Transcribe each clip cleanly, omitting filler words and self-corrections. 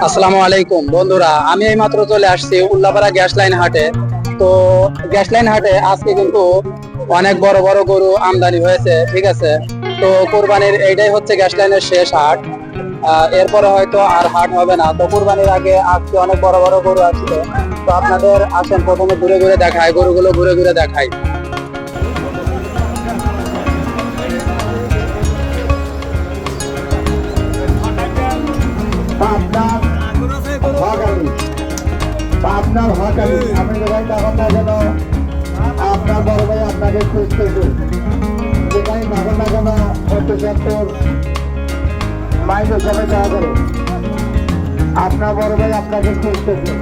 আসসালামু আলাইকুম বন্ধুরা, আমি এইমাত্র চলে আসছি উল্লাপাড়া গ্যাস লাইন হাটে। তো গ্যাস লাইন হাটে আজকে কিন্তু অনেক বড় বড় গরু আমদানি হয়েছে, ঠিক আছে। তো কোরবানির এইটাই হচ্ছে গ্যাস লাইনের শেষ হাট। এরপরে হয়তো আর হাট হবে না। তো কোরবানির আগে আজকে অনেক বড় বড় গরু আসছে। তো আপনাদের আসেন প্রথমে ঘুরে ঘুরে দেখাই, গরুগুলো ঘুরে ঘুরে দেখাই। আপনার হকারি আমি যখন তখন না কেন আপনার বড় ভাই আপনাকে খুঁজতেছে, যেখানে তখন না কেন ৭৫ মাইলের সময় দেওয়া করে আপনার বড় ভাই আপনাকে খুঁজতেছে।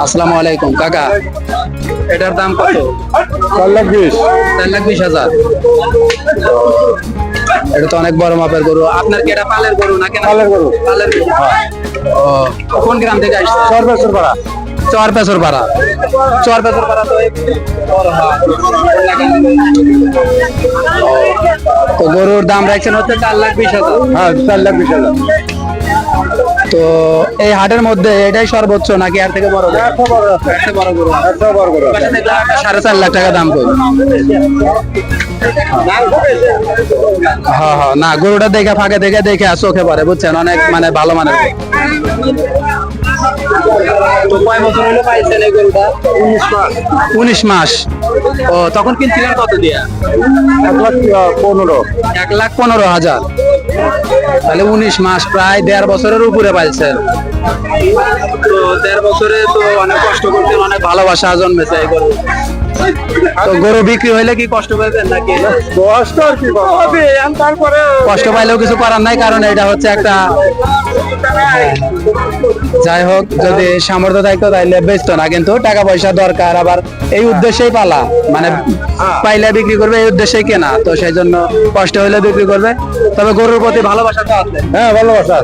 আসসালামু আলাইকুম কাকা, এটার দাম কত? ৪,২০,০০০। ৪,২০,০০০। এটা তো অনেক বড় মাপের গরু। আপনার কি এটা পালের গরু নাকি? পালের গরু। পালের গরু। ও, কোন গ্রাম থেকে আসছে? চরপেছরপাড়া। চরপেছরপাড়া। চরপেছরপাড়া তো বড় হাট। তো গরুর দাম রাখছেন হচ্ছে ৪,২০,০০০। হ্যাঁ, ৪,২০,০০০। তো এই হাটের মধ্যে এটাই সর্বোচ্চ নাকি আর থেকে বড়? বড় গরু। ৪.৫ লাখ টাকা দাম কই? হ্যাঁ হ্যাঁ, না গরুটা দেখে ফাঁকে দেখে চোখে পড়ে, বুঝছেন, অনেক মানে ভালো মানের। তো কয় বছর হলো পাইছেন এই গরুটা? 19 মাস। ও, তখন কিনছিলেন কত দিয়ে? ১,১৫,০০০। ১,১৫,০০০। তাহলে 19 মাস, প্রায় ১.৫ বছরের উপরে পাইছেন। তো ১.৫ বছরে তো অনেক কষ্ট করছেন, অনেক ভালোবাসা জন্মেছে এই গরু। তো গরু বিক্রি হইলে কি কষ্ট পাইবেন নাকি? কষ্ট আর কি হবে, তারপরে কষ্ট পাইলেও কিছু করার নাই, কারণ এটা হচ্ছে একটা, যাই হোক, যদি সামর্থ্য থাকতো তাইলে বেচতো না, কিন্তু টাকা পয়সা দরকার, আবার এই উদ্দেশ্যেই পালা, মানে পাইলে বিক্রি করবে এই উদ্দেশ্যেই কেনা। তো সেই জন্য কষ্ট হইলে বিক্রি করবে। তবে গরুর প্রতি ভালোবাসা তো আছে। হ্যাঁ, ভালোবাসা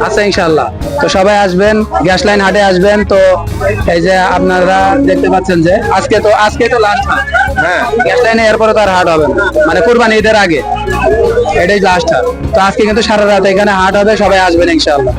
আচ্ছা, ইনশাল্লাহ। তো সবাই আসবেন, গ্যাস লাইন হাটে আসবেন। তো এই যে আপনারা দেখতে পাচ্ছেন যে আজকে তো লাস্ট হাট। হ্যাঁ, গ্যাস লাইনে এরপরে তো আর হাট হবে না, মানে কুরবানি ঈদের আগে এটাই লাস্ট হাট। তো আজকে কিন্তু সারা রাত এখানে হাট হবে, সবাই আসবেন ইনশাআল্লাহ।